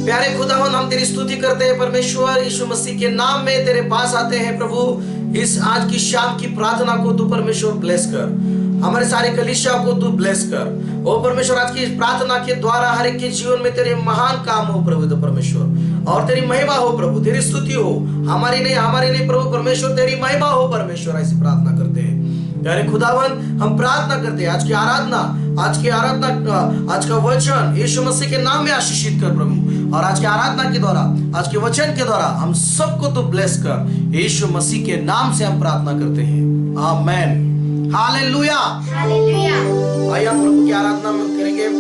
प्यारे खुदावन, हम तेरी स्तुति करते हैं परमेश्वर। यीशु मसीह के नाम में तेरे पास आते हैं प्रभु। इस आज की शाम की प्रार्थना को तू परमेश्वर ब्लेस कर, हमारे सारे कलीसिया को तू ब्लेस कर। ओ परमेश्वर, आज की प्रार्थना के द्वारा हर एक के जीवन में तेरे महान काम हो प्रभु तो परमेश्वर, और तेरी महिमा हो प्रभु, तेरी स्तुति हो, हमारी नहीं प्रभु परमेश्वर, तेरी महिमा हो परमेश्वर। ऐसी प्रार्थना करते हैं प्यारे खुदावन। हम प्रार्थना करते हैं आज की आराधना, आज का वचन यीशु मसीह के नाम में आशीषित कर प्रभु। और आज की आराधना के द्वारा, आज के वचन के द्वारा हम सबको तो ब्लेस कर, यीशु मसीह के नाम से हम प्रार्थना करते हैं, आमेन। Hallelujah, hallelujah. आइए हम प्रभु की आराधना में करेंगे।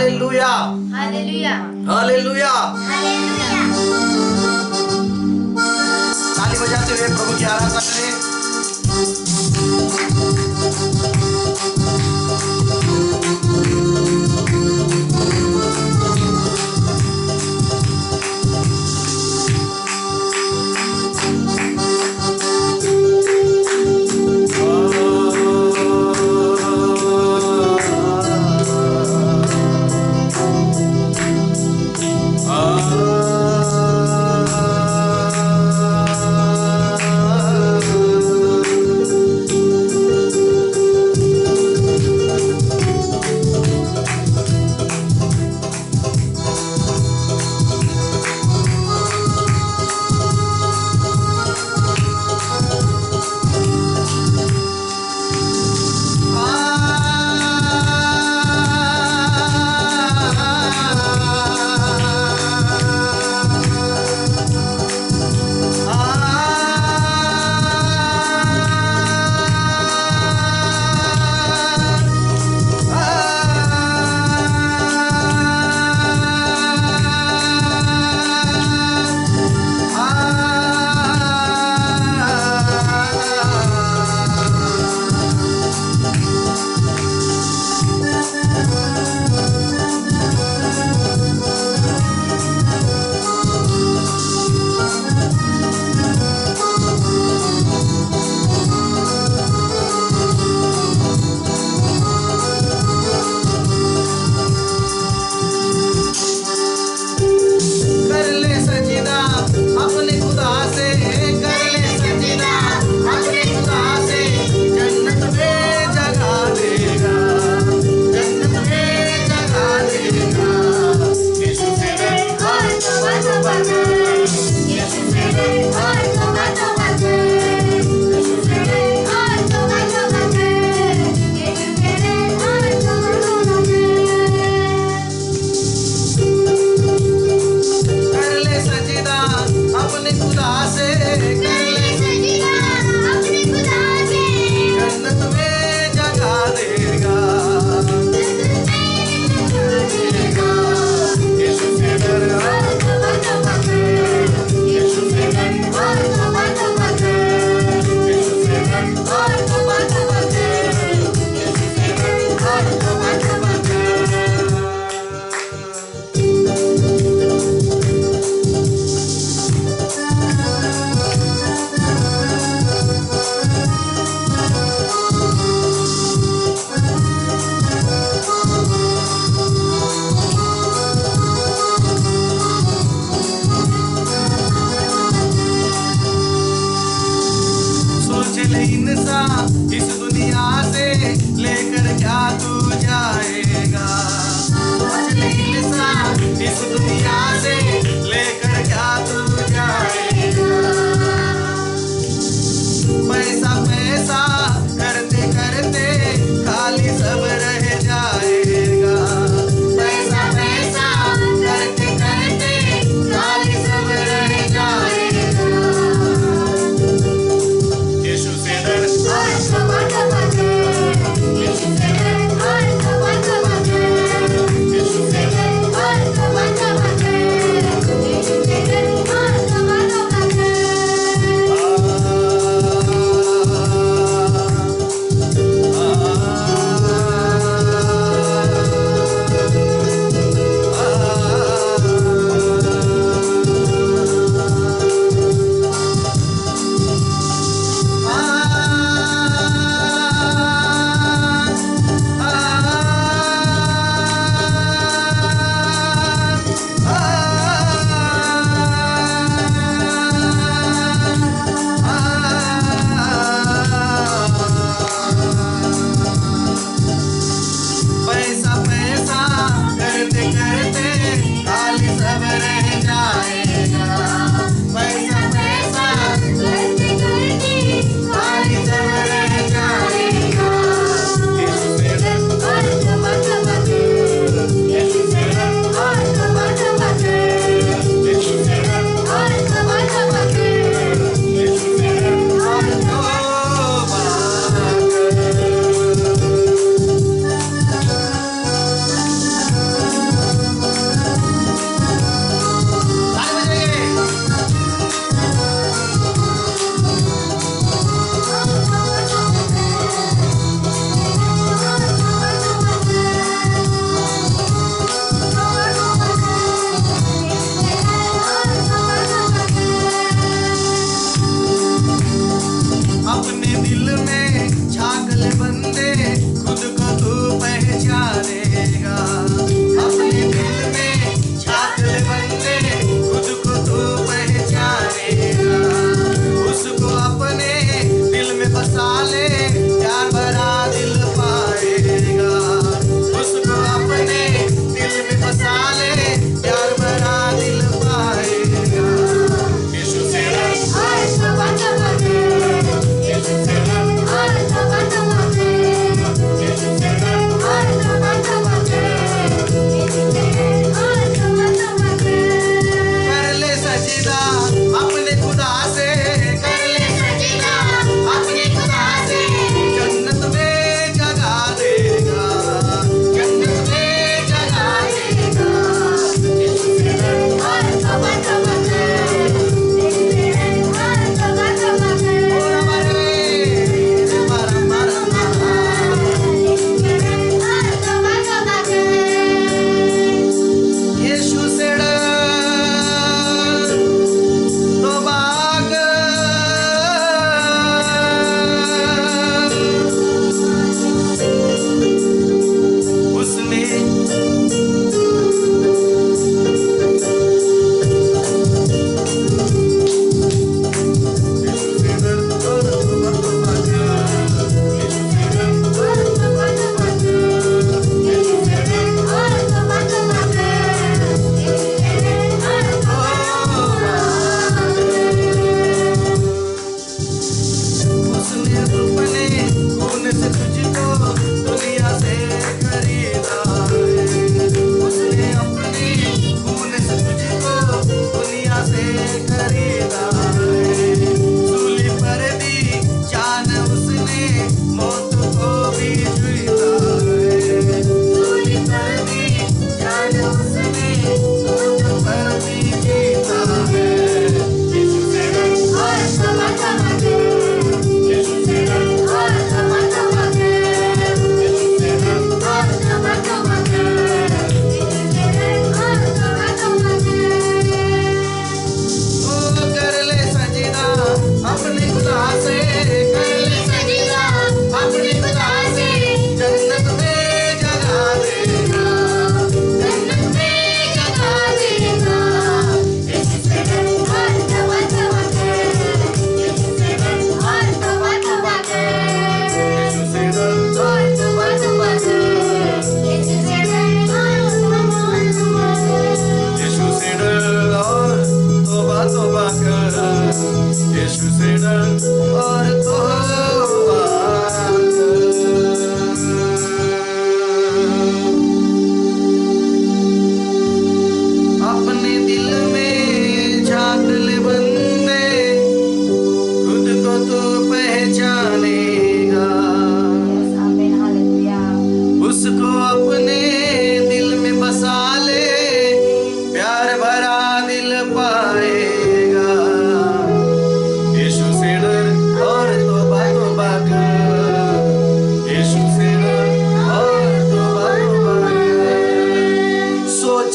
Hallelujah, hallelujah, hallelujah. हालेलुया। ताली बजाते हुए प्रभु की आराधना करें।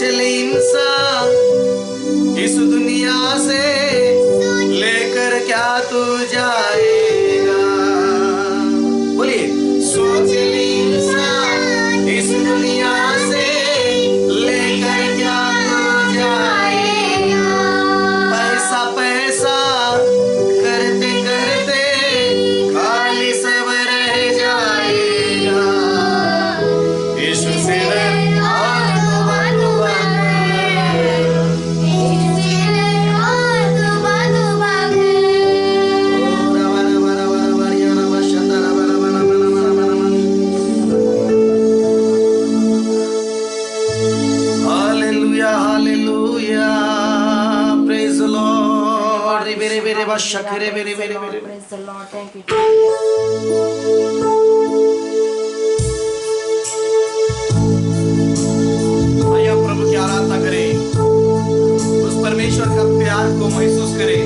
सोच ले इंसान इस दुनिया से लेकर क्या तू जाएगा। बोलिए, सोच ले इंसान इस दुनिया से लेकर क्या तू जाएगा। पैसा पैसा करते करते खाली सब रह जाएगा। यीशु से Praise the Lord. Thank you, Jesus. आइए प्रभु की आराधना करें, उस परमेश्वर का प्यार को महसूस करें।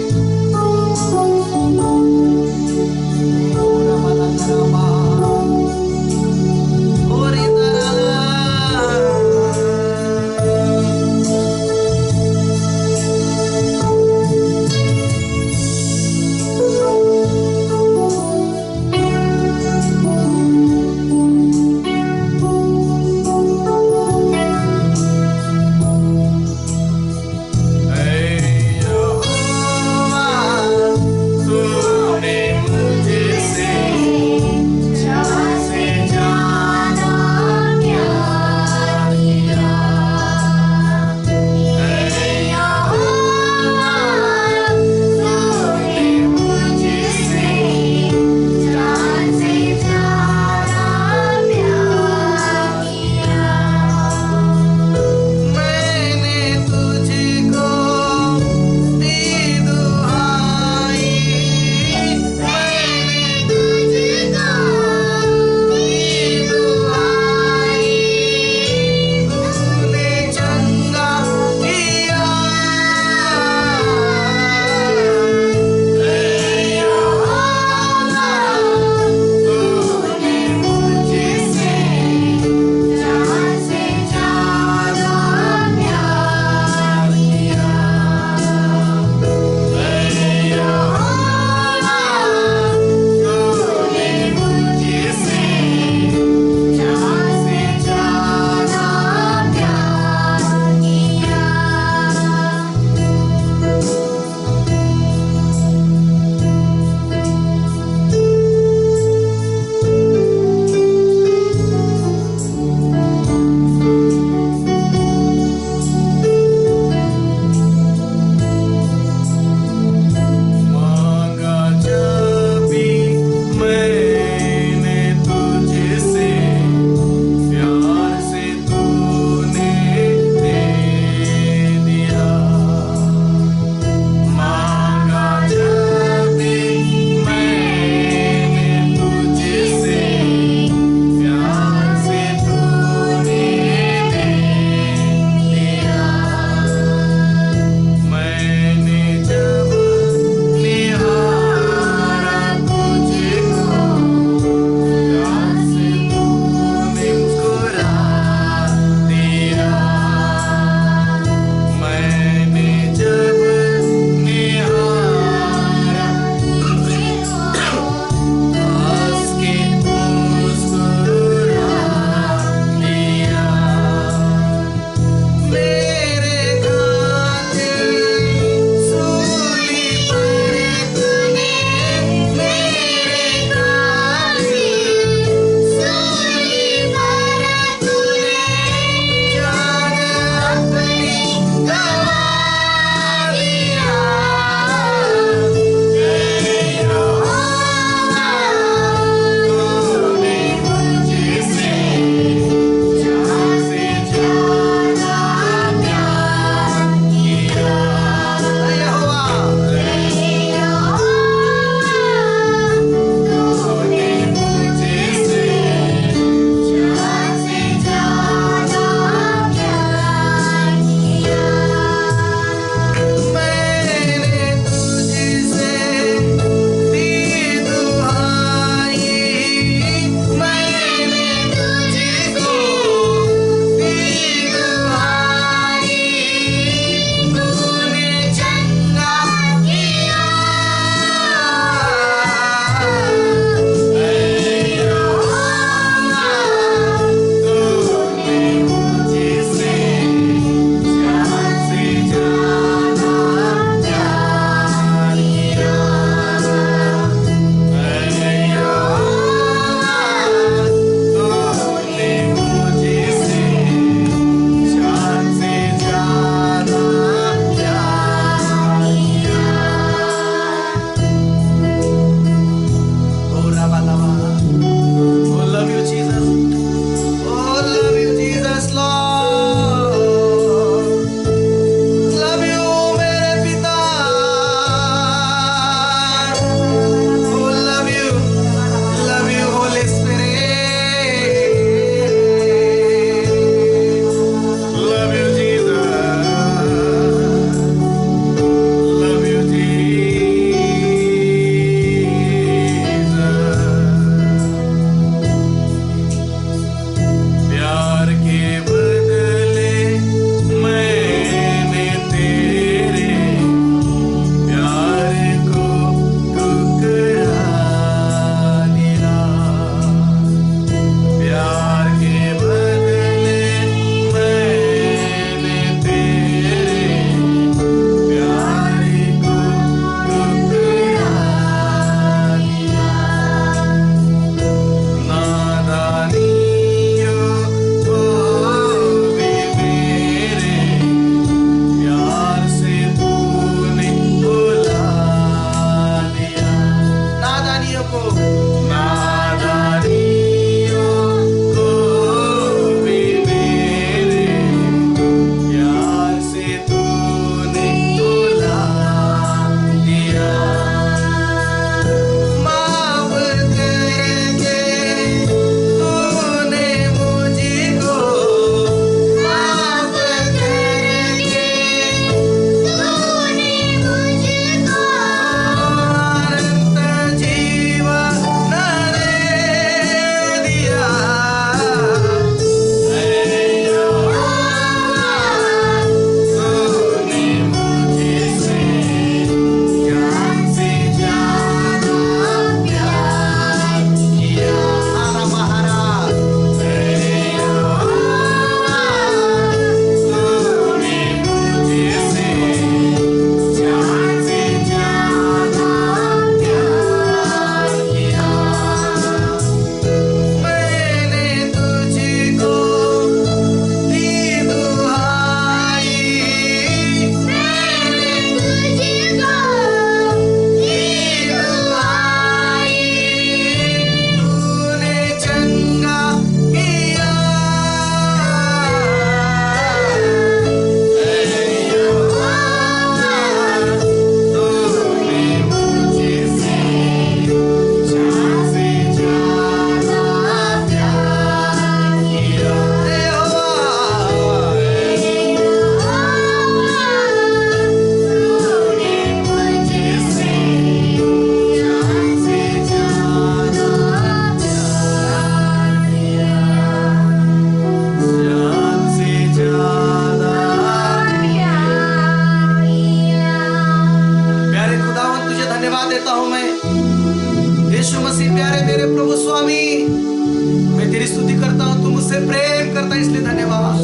हमसे प्रेम करता है, इसलिए धन्यवाद।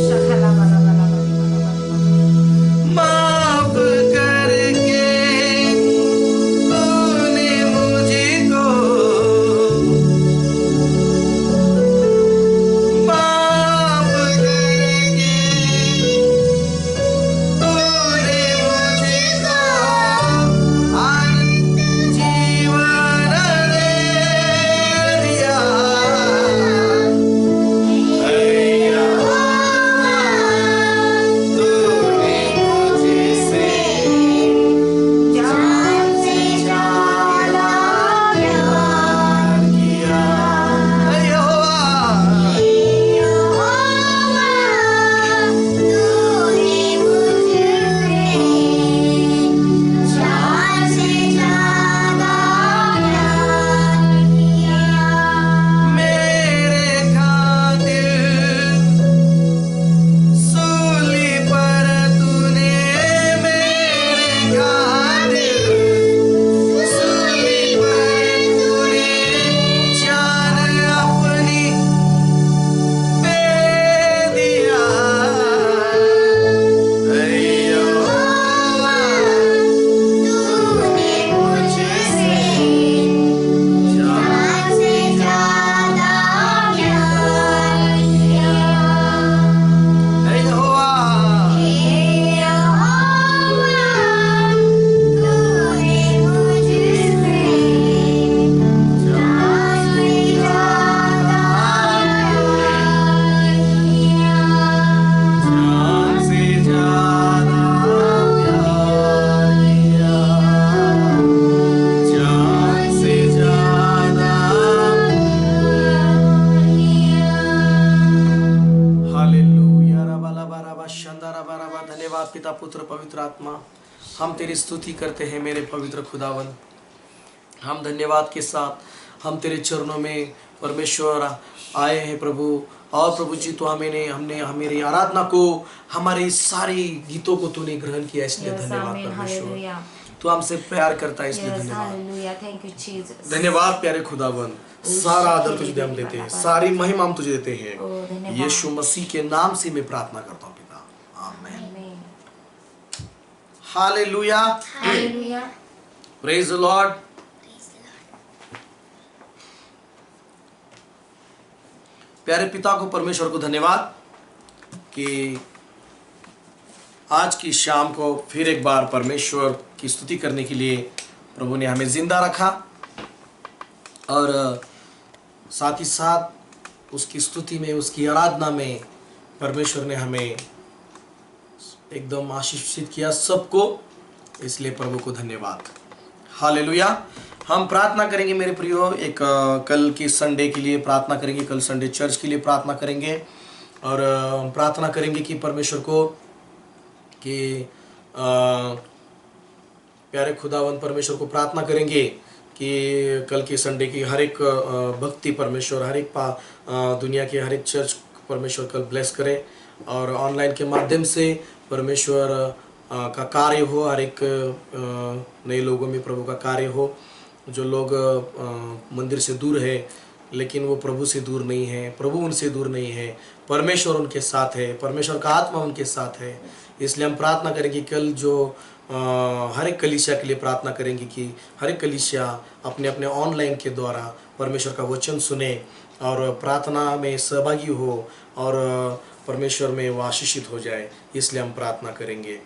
माफ करके तूने मुझको, माफ करके तूने मुझको अनंत जीवन दे दिया। तूने मुझसे जान से ज्यादा प्यार किया। मेरे खातिर सूली पर तूने, मेरे खातिर सूली पर तूने जान अपनी दे दिया। तूने मुझसे जान से ज्यादा प्यार किया। जान से ज्यादा प्यार किया। जान से ज्यादा हालेलुया। रबा रबा शंदा रबा रबा। धन्यवाद पिता पुत्र पवित्र आत्मा, हम तेरी स्तुति करते हैं मेरे पवित्र खुदावन। हम धन्यवाद के साथ हम तेरे चरणों में परमेश्वर आए हैं प्रभु। और प्रभु जी तो हमने हमारी आराधना को, हमारे सारी गीतों को तूने ग्रहण किया, इसलिए धन्यवाद परमेश्वर। तू हमसे प्यार करता है, इसलिए धन्यवाद। धन्यवाद प्यारे खुदावन। सारा आदर तुझे हम देते हैं, सारी महिमा हम तुझे देते हैं। यीशु मसीह के नाम से मैं प्रार्थना करता हूँ पिता, आमीन। Hallelujah, praise the Lord. प्यारे पिता को, परमेश्वर को धन्यवाद कि आज की शाम को फिर एक बार परमेश्वर की स्तुति करने के लिए प्रभु ने हमें जिंदा रखा, और साथ ही साथ उसकी स्तुति में, उसकी आराधना में परमेश्वर ने हमें एकदम आशीषित किया सबको, इसलिए प्रभु को धन्यवाद। हालेलुया। हम प्रार्थना करेंगे मेरे प्रियो, एक कल की संडे के लिए प्रार्थना करेंगे, कल संडे चर्च के लिए प्रार्थना करेंगे, और प्रार्थना करेंगे कि परमेश्वर को कि प्यारे खुदावन परमेश्वर को प्रार्थना करेंगे कि कल की संडे की हर एक भक्ति परमेश्वर, हर एक दुनिया के हर एक चर्च परमेश्वर कल ब्लेस करे, और ऑनलाइन के माध्यम से परमेश्वर का कार्य हो, हर एक नए लोगों में प्रभु का कार्य हो। जो लोग मंदिर से दूर है लेकिन वो प्रभु से दूर नहीं है, प्रभु उनसे दूर नहीं है, परमेश्वर उनके साथ है, परमेश्वर का आत्मा उनके साथ है। इसलिए हम प्रार्थना करेंगे कल जो हर एक कलीसिया के लिए प्रार्थना करेंगे कि हर एक कलीसिया अपने अपने ऑनलाइन के द्वारा परमेश्वर का वचन सुने और प्रार्थना में सहभागी हो और परमेश्वर में वो आशीषित हो जाए। इसलिए हम प्रार्थना करेंगे,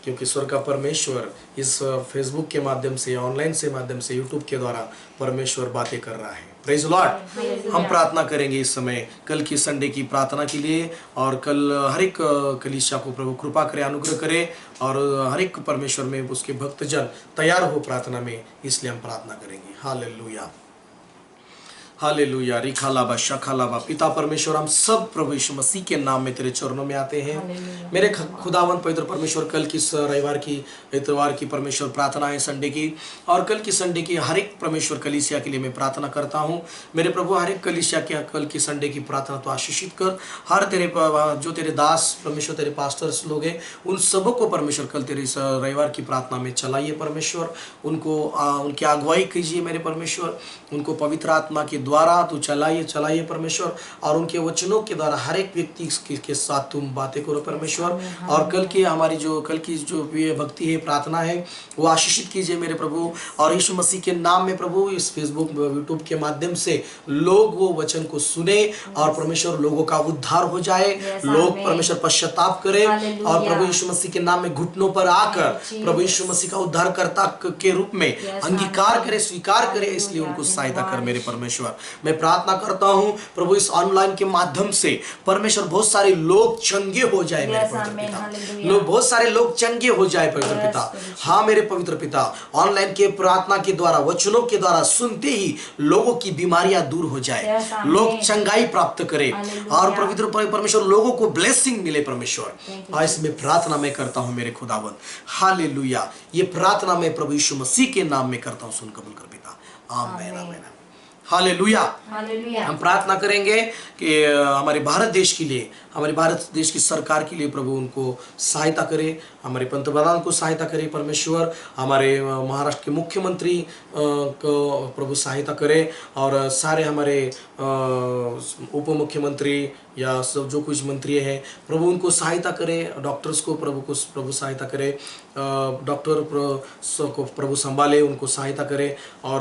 क्योंकि स्वर्ग का परमेश्वर इस फेसबुक के माध्यम से, ऑनलाइन से माध्यम से, यूट्यूब के द्वारा परमेश्वर बातें कर रहा है। Praise Lord. हम प्रार्थना करेंगे इस समय कल की संडे की प्रार्थना के लिए, और कल हर एक कलीसिया को प्रभु कृपा करे, अनुग्रह करे, और हर एक परमेश्वर में उसके भक्तजन तैयार हो प्रार्थना में। इसलिए हम प्रार्थना करेंगे। Hallelujah, hallelujah. रिखालाबा शखालाबा। पिता परमेश्वर, हम सब प्रभु यीशु मसीह के नाम में तेरे चरणों में आते हैं। मेरे खुदावन पवित्र परमेश्वर, कल की रविवार की, इतवार की परमेश्वर प्रार्थना है संडे की, और कल की संडे की हर एक परमेश्वर कलीसिया के लिए मैं प्रार्थना करता हूँ। मेरे प्रभु हर एक कलीसिया के कल की संडे की प्रार्थना तो आशीषित कर। हर तेरे जो तेरे दास परमेश्वर, तेरे पास्टर्स लोग हैं, उन सबों को परमेश्वर कल तेरे रविवार की प्रार्थना में चलाइए परमेश्वर। उनको उनकी अगुवाई कीजिए मेरे परमेश्वर। उनको पवित्र आत्मा के द्वारा द्वारा तू चलाइए परमेश्वर, और उनके वचनों के द्वारा हर एक व्यक्ति के साथ तुम बातें करो परमेश्वर। और कल की जो ये भक्ति है, प्रार्थना है, वो आशीषित कीजिए मेरे प्रभु। और यीशु मसीह के नाम में प्रभु इस फेसबुक यूट्यूब के माध्यम से लोग वो वचन को सुने और परमेश्वर लोगों का उद्धार हो जाए, लोग परमेश्वर पश्चाताप करें और प्रभु यीशु मसीह के नाम में घुटनों पर आकर प्रभु यीशु मसीह का उद्धारकर्ता के रूप में अंगीकार करे, स्वीकार करे। इसलिए उनको सहायता कर मेरे परमेश्वर। मैं प्रार्थना करता हूं प्रभु इस ऑनलाइन के माध्यम से परमेश्वर बहुत सारे लोग चंगे हो जाए मेरे पवित्र पिता, बहुत सारे लोग चंगे हो जाए पवित्र पिता। हाँ मेरे पवित्र पिता, ऑनलाइन के प्रार्थना के द्वारा, वचनों के द्वारा सुनते ही लोगों की बीमारियां दूर हो जाए, लोग चंगाई प्राप्त करें और पवित्र परमेश्वर लोगों को ब्लेसिंग मिले परमेश्वर। आज मैं प्रार्थना में करता हूं मेरे खुदावंद, हालेलुया। ये प्रार्थना मैं प्रभु यीशु मसीह के नाम में करता हूं, सुन कबूल कर पिता, आमीन आमीन हालेलुया। हम प्रार्थना करेंगे कि हमारे भारत देश के लिए, हमारे भारत देश की सरकार के लिए प्रभु उनको सहायता करे, हमारे पंतप्रधान को सहायता करे परमेश्वर, हमारे महाराष्ट्र के मुख्यमंत्री को प्रभु सहायता करे और सारे हमारे उप मुख्यमंत्री या सब जो कुछ मंत्री हैं प्रभु उनको सहायता करे, डॉक्टर्स को प्रभु सहायता करे, डॉक्टर को प्रभु संभाले, उनको सहायता करे और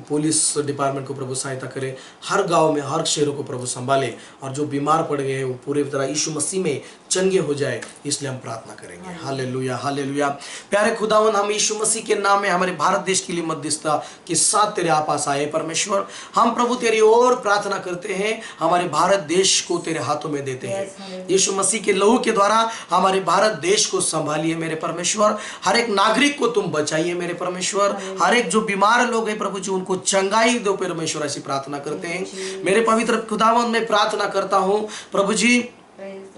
पुलिस डिपार्टमेंट को प्रभु सहायता करे, हर गांव में हर शहरों को प्रभु संभाले और जो बीमार पड़ गए हैं वो पूरी तरह यीशु मसीह में चंगे हो जाए। इसलिए हम प्रार्थना करेंगे। Hallelujah hallelujah. प्यारे खुदावन, हम यीशु मसीह के नाम में हमारे भारत देश के लिए मध्यस्थता के साथ तेरे पास आए परमेश्वर। हम प्रभु तेरी ओर प्रार्थना करते हैं, हमारे भारत देश को तेरे हाथों में देते हैं। यीशु मसीह के लहू के द्वारा हमारे भारत देश को संभालिए मेरे परमेश्वर, हर एक नागरिक को तुम बचाइए मेरे परमेश्वर, हर एक जो बीमार लोग हैं प्रभु जी उनको चंगाई दो परमेश्वर, ऐसी प्रार्थना करते हैं मेरे पवित्र खुदावन। मैं प्रार्थना करता हूँ प्रभु जी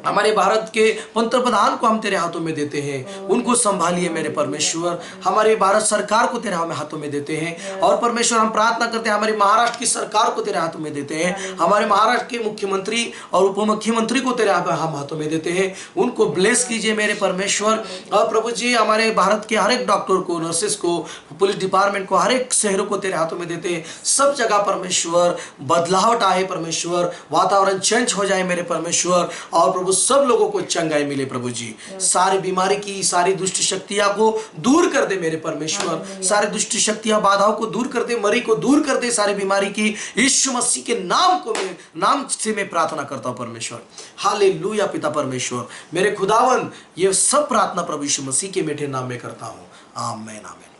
हमारे भारत के पंतप्रधान को हम तेरे हाथों में देते हैं, उनको संभालिए मेरे परमेश्वर। हमारे भारत सरकार को तेरे हाथों में देते हैं और परमेश्वर हम प्रार्थना करते हैं हमारी महाराष्ट्र की सरकार को तेरे हाथों में देते हैं, हमारे महाराष्ट्र के मुख्यमंत्री और उप मुख्यमंत्री को तेरे हम हाथों में देते हैं, उनको ब्लेस कीजिए मेरे परमेश्वर। और प्रभु जी हमारे भारत के हर एक डॉक्टर को, नर्सेस को, पुलिस डिपार्टमेंट को, हर एक शहरों को तेरे हाथों में देते हैं। सब जगह परमेश्वर बदलावट आए परमेश्वर, वातावरण चेंज हो जाए मेरे परमेश्वर और प्रभु सब लोगों को चंगाई मिले प्रभु जी। सारी बीमारी की सारी दुष्ट शक्तियां को दूर कर दे मेरे परमेश्वर, सारी दुष्ट शक्तियां बाधाओं को दूर कर दे, मरी को दूर कर दे सारी बीमारी की। यीशु मसीह के नाम से मैं प्रार्थना करता हूं परमेश्वर। हालेलुया पिता परमेश्वर मेरे खुदावन, ये सब प्रार्थना प्रभु यीशु मसीह के मीठे नाम में करता हूं, आमीन आमीन।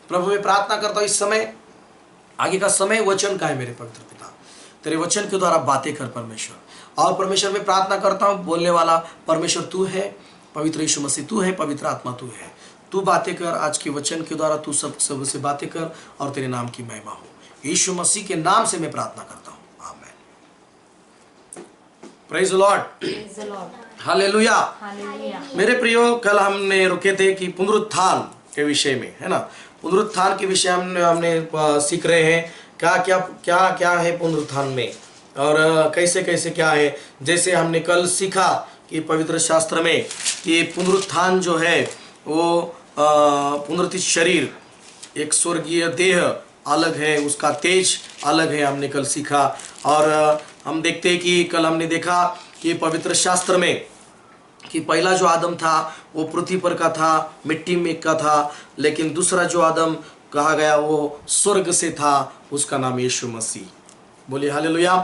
प्रभु मैं प्रार्थना करता हूं इस समय, आगे का समय वचन का है मेरे पवित्र पिता, तेरे वचन के द्वारा बातें कर परमेश्वर। और परमेश्वर मैं प्रार्थना करता हूँ बोलने वाला परमेश्वर तू है, पवित्र यीशु मसीह तू है, पवित्र आत्मा तू है, तू बातें कर आज के वचन के द्वारा, तू सब से बातें कर और तेरे नाम की महिमा हो। यीशु मसीह के नाम से मैं प्रार्थना करता हूँ, आमीन। Praise the Lord, hallelujah. मेरे प्रियो, कल हमने रुके थे कि पुनरुत्थान के विषय में, है ना, पुनरुत्थान के विषय हमने सीख रहे हैं क्या है पुनरुत्थान में और कैसे कैसे क्या है। जैसे हमने कल सीखा कि पवित्र शास्त्र में कि पुनरुत्थान जो है वो पुनरुत्थित शरीर, एक स्वर्गीय देह अलग है, उसका तेज अलग है, हमने कल सीखा। और हम देखते हैं कि कल हमने देखा कि पवित्र शास्त्र में कि पहला जो आदम था वो पृथ्वी पर का था, मिट्टी में का था, लेकिन दूसरा जो आदम कहा गया वो स्वर्ग से था, उसका नाम यीशु मसीह। बोलिए हालेलुया।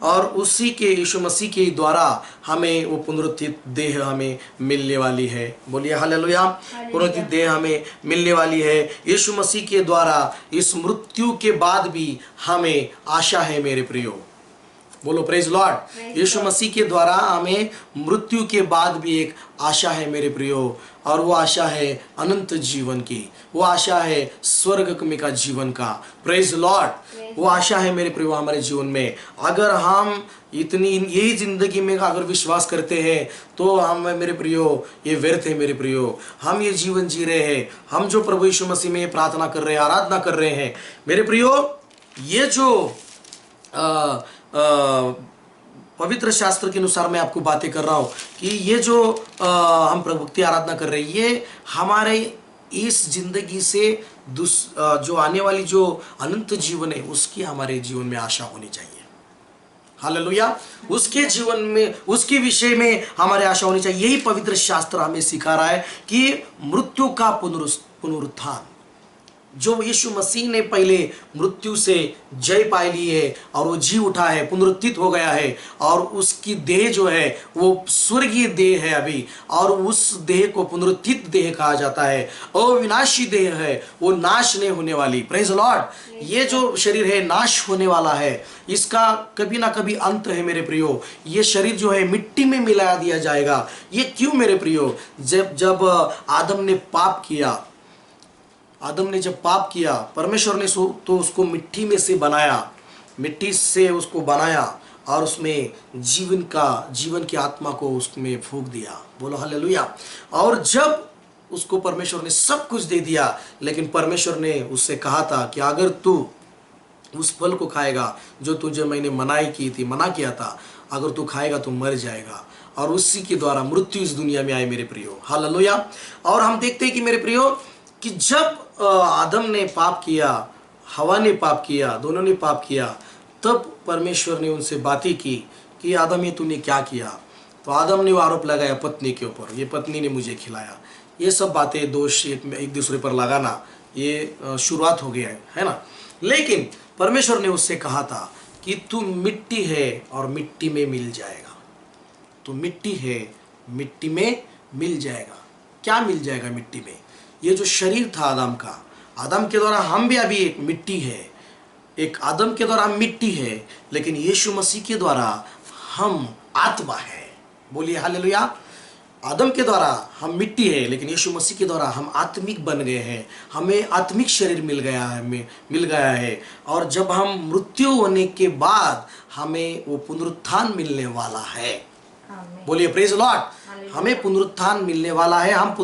और उसी के यीशु मसीह के द्वारा हमें वो पुनरुत्थित देह हमें मिलने वाली है। बोलिए हालेलुया। पुनरुत्थित देह हमें मिलने वाली है यीशु मसीह के द्वारा। इस मृत्यु के बाद भी हमें आशा है मेरे प्रियो, बोलो प्रेज लॉर्ड। यीशु मसीह के द्वारा हमें मृत्यु के बाद भी एक आशा है मेरे प्रियो, और वो आशा है अनंत जीवन की, वो आशा है स्वर्ग में का जीवन का। Praise Lord. वो आशा है मेरे प्रियो हमारे जीवन में। अगर हम इतनी यही जिंदगी में अगर विश्वास करते हैं तो हम मेरे प्रियो ये व्यर्थ है मेरे प्रियो। हम ये जीवन जी रहे हैं, हम जो प्रभु यीशु मसीह में प्रार्थना कर रहे हैं, आराधना कर रहे हैं मेरे प्रियो, ये जो पवित्र शास्त्र के अनुसार मैं आपको बातें कर रहा हूँ कि ये जो हम प्रभु की आराधना कर रहे हैं, ये हमारे इस जिंदगी से जो आने वाली जो अनंत जीवन है उसकी हमारे जीवन में आशा होनी चाहिए। हालेलुया। उसके जीवन में, उसके विषय में हमारे आशा होनी चाहिए। यही पवित्र शास्त्र हमें सिखा रहा है कि मृत्यु का पुनरुत्थान, जो यीशु मसीह ने पहले मृत्यु से जय पा ली है और वो जी उठा है, पुनरुत्थित हो गया है, और उसकी देह जो है वो स्वर्गीय देह है अभी, और उस देह को पुनरुत्थित देह कहा जाता है। अविनाशी देह है, वो नाश नहीं होने वाली। Praise Lord. ये जो शरीर है नाश होने वाला है, इसका कभी ना कभी अंत है मेरे प्रियो। ये शरीर जो है मिट्टी में मिला दिया जाएगा। ये क्यों मेरे प्रियो? जब आदम ने पाप किया, आदम ने जब पाप किया, परमेश्वर ने तो उसको मिट्टी में से बनाया, मिट्टी से उसको बनाया और उसमें जीवन की आत्मा को उसमें फूंक दिया। बोलो हालेलुया। और जब उसको परमेश्वर ने सब कुछ दे दिया, लेकिन परमेश्वर ने उससे कहा था कि अगर तू उस फल को खाएगा जो तुझे मैंने मना किया था, अगर तू खाएगा तो मर जाएगा। और उसी के द्वारा मृत्यु इस दुनिया में आए मेरे प्रियो। हालेलुया। और हम देखते हैं कि मेरे प्रियो कि जब आदम ने पाप किया, हवा ने पाप किया, दोनों ने पाप किया, तब परमेश्वर ने उनसे बातें की कि आदम ये तूने क्या किया। तो आदम ने वो आरोप लगाया पत्नी के ऊपर, ये पत्नी ने मुझे खिलाया। ये सब बातें, दोष एक दूसरे पर लगाना, ये शुरुआत हो गया है ना। लेकिन परमेश्वर ने उससे कहा था कि तू मिट्टी है और मिट्टी में मिल जाएगा। तू मिट्टी है, मिट्टी में मिल जाएगा। क्या मिल जाएगा मिट्टी में? ये जो शरीर था आदम का, आदम के द्वारा हम भी अभी एक मिट्टी है, एक आदम के द्वारा हम मिट्टी है, लेकिन यीशु मसीह के द्वारा हम आत्मा है। बोलिए हालेलुया। आदम के द्वारा हम मिट्टी है, लेकिन यीशु मसीह के द्वारा हम आत्मिक बन गए हैं। हमें आत्मिक शरीर मिल गया है। और जब हम मृत्यु होने के बाद हमें वो पुनरुत्थान मिलने वाला है। बोलिए प्रेज लॉर्ड। हमें पुनरुत्थान मिलने वाला है। हम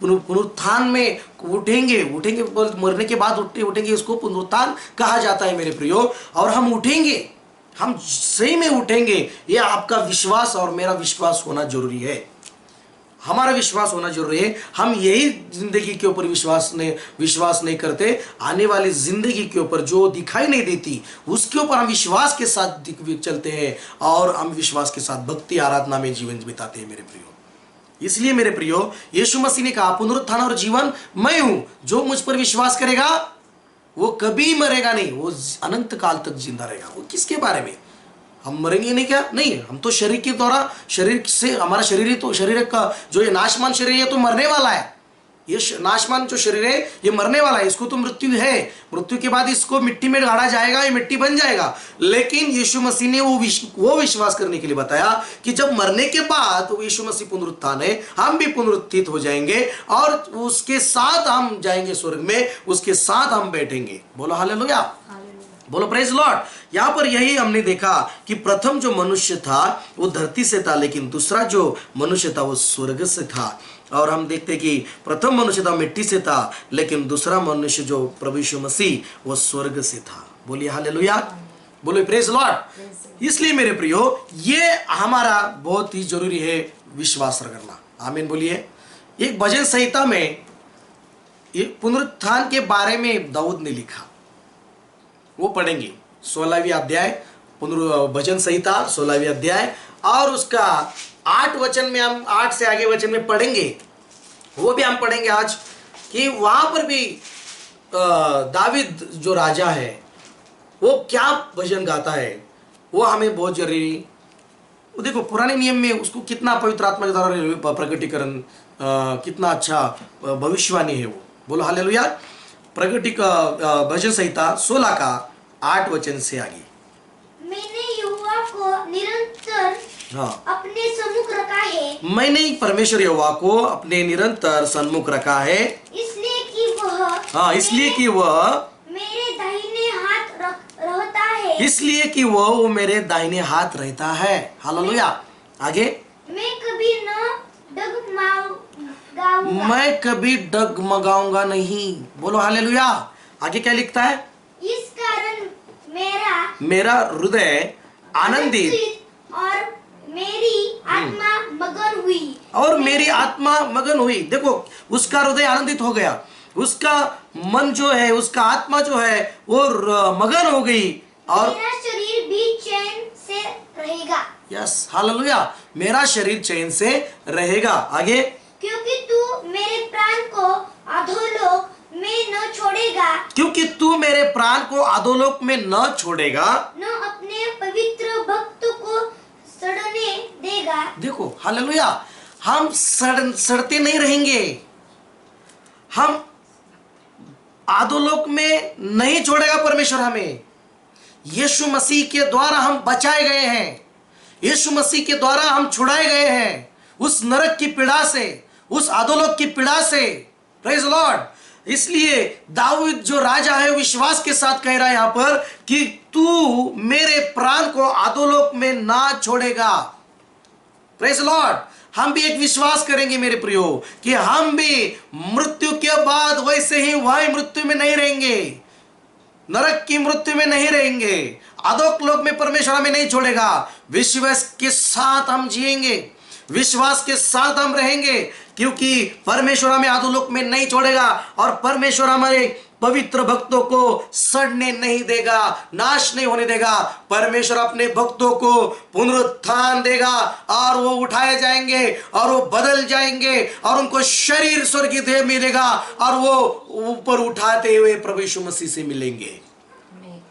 पुनरुत्थान में उठेंगे। मरने के बाद उठेंगे, इसको पुनरुत्थान कहा जाता है मेरे प्रियो। और हम उठेंगे, हम सही में उठेंगे। ये आपका विश्वास और मेरा विश्वास होना जरूरी है। हमारा विश्वास होना जरूरी है। हम यही जिंदगी के ऊपर विश्वास नहीं करते, आने वाली जिंदगी के ऊपर जो दिखाई नहीं देती उसके ऊपर हम विश्वास के साथ चलते हैं, और हम विश्वास के साथ भक्ति आराधना में जीवन बिताते हैं मेरे प्रियो। इसलिए मेरे प्रियो, यीशु मसीह ने कहा पुनरुत्थान और जीवन मैं हूं, जो मुझ पर विश्वास करेगा वो कभी मरेगा नहीं, वो अनंत काल तक जिंदा रहेगा। वो किसके बारे में? हम मरेंगे नहीं क्या? नहीं, हम तो शरीर के द्वारा, शरीर से हमारा शरीर का जो ये नाशमान शरीर है तो मरने वाला है। ये नाशमान जो शरीर है ये मरने वाला है, इसको तो मृत्यु है। मृत्यु के बाद इसको मिट्टी में गाड़ा जाएगा, ये मिट्टी बन जाएगा। लेकिन यीशु मसीह ने वो विश्वास करने के लिए बताया कि जब मरने के बाद तो यीशु मसीह पुनरुत्थान है, हम भी पुनरुत्थित हो जाएंगे और उसके साथ हम जाएंगे स्वर्ग में, उसके साथ हम बैठेंगे। बोलो हालेलुया, बोलो प्रेज लॉर्ड। यहाँ पर यही हमने देखा कि प्रथम जो मनुष्य था वो धरती से था, लेकिन दूसरा जो मनुष्य था वो स्वर्ग से था। और हम देखते कि प्रथम मनुष्य था मिट्टी से था, लेकिन दूसरा मनुष्य जो प्रभु यीशु मसीह वो स्वर्ग से था। बोलिए हालेलुया, बोलो प्रेज लॉर्ड। इसलिए मेरे प्रियो, ये हमारा बहुत ही जरूरी है विश्वास करना। आमीन बोलिए। एक भजन संहिता में पुनरुत्थान के बारे में दाऊद ने लिखा, वो पढ़ेंगे 16वीं अध्याय, भजन संहिता 16वीं अध्याय, और उसका 8 वचन में हम 8 से आगे वचन में पढ़ेंगे। वो भी हम पढ़ेंगे आज कि वहां पर भी दावीद जो राजा है वो क्या भजन गाता है, वो हमें बहुत जरूरी। वो देखो पुराने नियम में उसको कितना पवित्र आत्मा के द्वारा प्रकटीकरण, कितना अच्छा भविष्यवाणी है वो। बोलो हालेलुया। भजन संहिता 16 का 8 वचन से आगे। मैंने यहोवा को निरंतर अपने सम्मुख रखा है। मैंने परमेश्वर यहोवा को अपने निरंतर सन्मुख रखा है, इसलिए कि वह मेरे दाहिने हाथ रहता है। इसलिए कि वो मेरे दाहिने हाथ रहता है। हालेलुया। आगे। मैं कभी डगमगाऊंगा नहीं। बोलो हालेलुया। आगे क्या लिखता है? इस कारण मेरा हृदय आनंदित और मेरी आत्मा मगन हुई। और मेरी आत्मा मगन हुई। देखो, उसका हृदय आनंदित हो गया, उसका मन जो है, उसका आत्मा जो है वो मगन हो गई। और मेरा शरीर भी चैन से रहेगा। यस, हालेलुया, मेरा शरीर चैन से रहेगा। आगे, क्योंकि तू मेरे प्राण को अधोलोक में न छोड़ेगा, क्योंकि तू मेरे प्राण को अधोलोक में न छोड़ेगा, न अपने पवित्र भक्त को सड़ने देगा। देखो, हालेलुया, हम सड़ते नहीं रहेंगे, हम अधोलोक में नहीं छोड़ेगा परमेश्वर हमें। यीशु मसीह के द्वारा हम बचाए गए हैं, यीशु मसीह के द्वारा हम छुड़ाए गए हैं उस नरक की पीड़ा से, उस अधोलोक की पीड़ा से। Praise Lord. इसलिए दाऊद जो राजा है विश्वास के साथ कह रहा है यहां पर कि तू मेरे प्राण को अधोलोक में ना छोड़ेगा। Praise Lord. हम भी एक विश्वास करेंगे मेरे प्रियो कि हम भी मृत्यु के बाद वैसे ही वही मृत्यु में नहीं रहेंगे, नरक की मृत्यु में नहीं रहेंगे, अधोलोक में परमेश्वर हमें नहीं छोड़ेगा। विश्वास के साथ हम जिएंगे, विश्वास के साथ हम रहेंगे, क्योंकि परमेश्वर हमें अधोलोक में नहीं छोड़ेगा और परमेश्वर हमारे पवित्र भक्तों को सड़ने नहीं देगा, नाश नहीं होने देगा। परमेश्वर अपने भक्तों को पुनरुत्थान देगा और वो उठाए जाएंगे और वो बदल जाएंगे और उनको शरीर स्वर्गीय देह मिलेगा और वो ऊपर उठाते हुए प्रभु यीशु मसीह से मिलेंगे।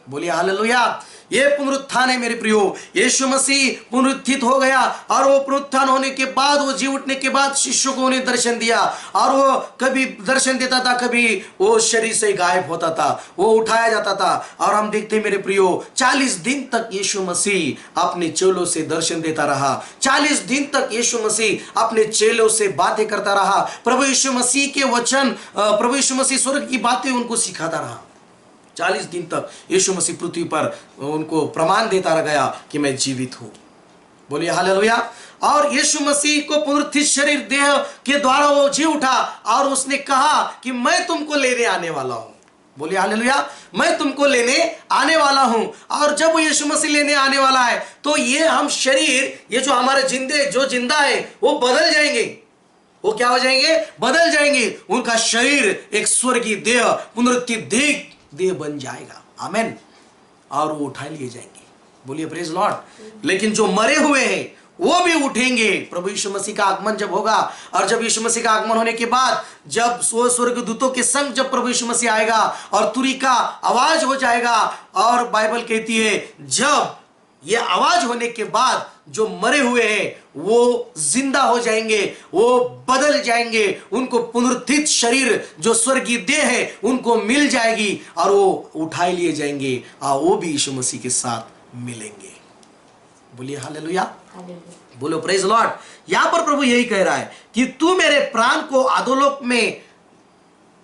बोलिए हालेलुया। ये पुनरुत्थान है मेरे प्रियो। यीशु मसीह पुनरुत्थित हो गया और वो पुनरुत्थान होने के बाद, वो जी उठने के बाद शिष्यों को उन्हें दर्शन दिया और वो कभी दर्शन देता था, कभी वो शरीर से गायब होता था, वो उठाया जाता था। और हम देखते हैं मेरे प्रियो 40 दिन तक यीशु मसीह अपने चेलों से दर्शन देता रहा, 40 दिन तक यीशु मसीह अपने चेलों से बातें करता रहा। प्रभु यीशु मसीह के वचन, प्रभु यीशु मसीह स्वर्ग की बातें उनको सिखाता रहा। 40 दिन तक यीशु मसीह पृथ्वी पर उनको प्रमाण देता रह गया कि मैं जीवित हूं। बोलिए हालेलुया। और यीशु मसीह को पुनरुत्थित शरीर देह के द्वारा वो जी उठा और उसने कहा कि मैं तुमको लेने आने वाला हूं। बोलिए हालेलुया, मैं तुमको लेने आने वाला हूं। और जब यीशु मसीह लेने आने वाला है तो ये हम शरीर, ये जो हमारे जो जिंदा है वो बदल जाएंगे। वो क्या हो जाएंगे? बदल जाएंगे। उनका शरीर एक स्वर्गीय देह, पुनरुत्थित देह बन जाएगा। आमीन। और वो उठा लिए जाएंगे। बोलिए प्रेज लॉर्ड। लेकिन जो मरे हुए हैं वो भी उठेंगे प्रभु यीशु मसीह का आगमन जब होगा। और जब यीशु मसीह का आगमन होने के बाद, जब स्वर्गदूतों के संग जब प्रभु यीशु मसीह आएगा और तुरी का आवाज हो जाएगा, और बाइबल कहती है जब ये आवाज होने के बाद जो मरे हुए हैं वो जिंदा हो जाएंगे, वो बदल जाएंगे, उनको पुनरुत्थित शरीर जो स्वर्गीय देह है उनको मिल जाएगी और वो उठाए लिए जाएंगे और वो भी यीशु मसीह के साथ मिलेंगे। बोलिए हालेलुया, बोलो प्रेज लॉर्ड। यहां पर प्रभु यही कह रहा है कि तू मेरे प्राण को अधोलोक में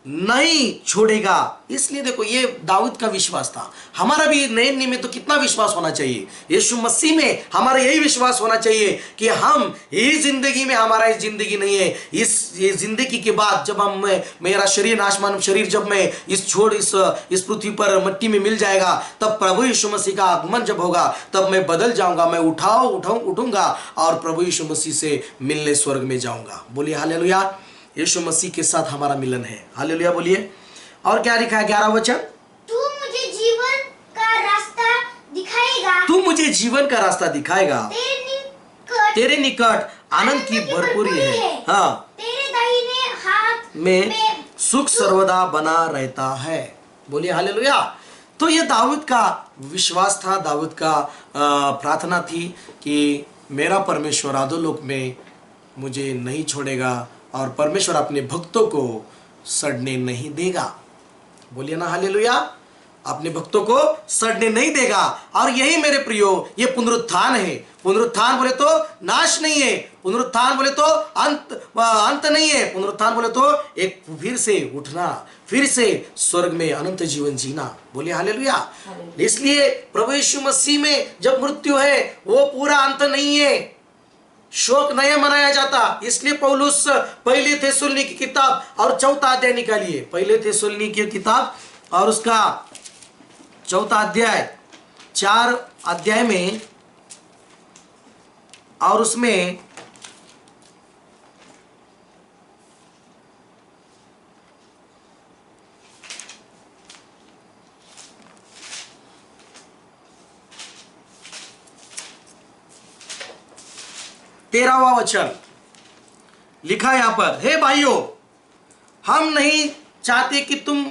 नहीं छोड़ेगा। इसलिए देखो, ये दाऊद का विश्वास था। हमारा भी नए नियम में तो कितना विश्वास होना चाहिए। यीशु मसीह में हमारा यही विश्वास होना चाहिए कि हम इस जिंदगी में, हमारा इस जिंदगी नहीं है, ये जिंदगी के बाद जब हम, मेरा शरीर नाशमान शरीर जब मैं इस पृथ्वी पर मट्टी में मिल जाएगा, तब प्रभु यीशु मसीह का आगमन जब होगा तब मैं बदल जाऊंगा, मैं उठूंगा और प्रभु यीशु मसीह से मिलने स्वर्ग में जाऊंगा। बोलिए हालेलुया। यीशु मसीह के साथ हमारा मिलन है। हालेलुया बोलिए। और क्या लिखा है 11 वचन? तू मुझे जीवन का रास्ता दिखाएगा, तू मुझे जीवन का रास्ता दिखाएगा, तेरे निकट आनंद की भरपूरी है। हाँ, तेरे दाहिने हाथ में सुख सर्वदा बना रहता है। बोलिए हालेलुया। तो ये दाऊद का विश्वास था, दाऊद का प्रार्थना थी कि मेरा परमेश्वर अधोलोक में मुझे नहीं छोड़ेगा और परमेश्वर अपने भक्तों को सड़ने नहीं देगा। बोलिए ना हालेलुया। अपने भक्तों को सड़ने नहीं देगा। और यही मेरे प्रियो ये पुनरुत्थान है। पुनरुत्थान बोले तो नाश नहीं है, पुनरुत्थान बोले तो अंत नहीं है, पुनरुत्थान बोले तो एक फिर से उठना, फिर से स्वर्ग में अनंत जीवन जीना। बोलिए हालेलुया। इसलिए प्रभु यीशु मसीह में जब मृत्यु है वो पूरा अंत नहीं है, शोक नहीं मनाया जाता। इसलिए पौलुस पहले थिस्सलुनीकी की किताब और 4 अध्याय निकालिए, पहले थिस्सलुनीकी की किताब और उसका 4 अध्याय 4 अध्याय में और उसमें 13वां वचन लिखा है यहां पर, हे भाइयों, हम नहीं चाहते कि तुम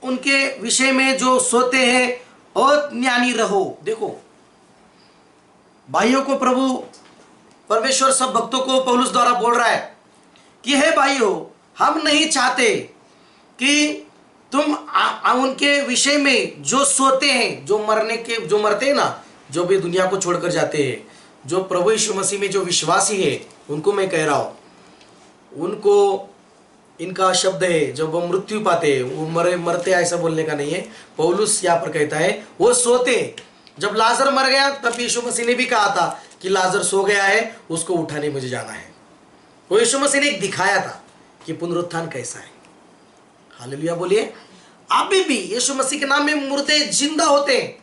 उनके विषय में जो सोते हैं अज्ञानी रहो। देखो, भाइयों को प्रभु परमेश्वर सब भक्तों को पौलुस द्वारा बोल रहा है कि हे भाइयों, हम नहीं चाहते कि तुम उनके विषय में जो सोते हैं, जो मरते हैं ना, जो भी दुनिया को छोड़कर जाते हैं, जो प्रभु यीशु मसीह में जो विश्वासी है, उनको मैं कह रहा हूं, उनको इनका शब्द है जब वो मृत्यु पाते हैं, वो मरते ऐसा बोलने का नहीं है। पौलुस यहाँ पर कहता है वो सोते। जब लाजर मर गया तब यीशु मसीह ने भी कहा था कि लाजर सो गया है, उसको उठाने मुझे जाना है। वो यीशु मसीह ने एक दिखाया था कि पुनरुत्थान कैसा है। हालेलुया बोलिए। अभी भी यीशु मसीह के नाम में मुर्दे जिंदा होते हैं,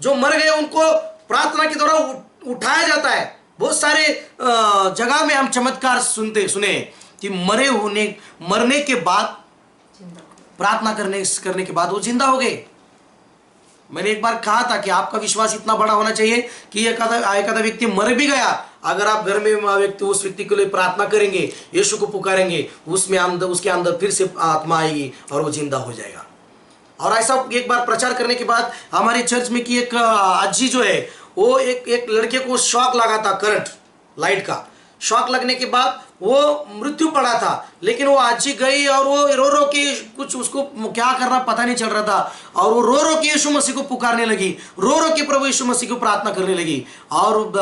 जो मर गए उनको प्रार्थना के द्वारा उठाया जाता है। बहुत सारे जगह में हम चमत्कार सुने कि मरने के बाद प्रार्थना करने के बाद वो जिंदा हो गए। मैंने एक बार कहा था कि आपका विश्वास इतना बड़ा होना चाहिए कि एक आधा व्यक्ति मर भी गया, अगर आप घर में उस व्यक्ति के लिए प्रार्थना करेंगे, यीशु को पुकारेंगे, उसके अंदर फिर से आत्मा आएगी और वो जिंदा हो जाएगा। और ऐसा एक बार प्रचार करने के बाद हमारी चर्च में की एक आजी जो है, वो एक लड़के को शॉक लगा था, करंट लाइट का शॉक लगने के बाद वो मृत्यु पड़ा था। लेकिन वो आजी गई और वो रो रो के कुछ उसको क्या करना पता नहीं चल रहा था, और वो रो रो के यीशु मसीह को पुकारने लगी, रो रो के प्रभु यीशु मसीह को प्रार्थना करने लगी। और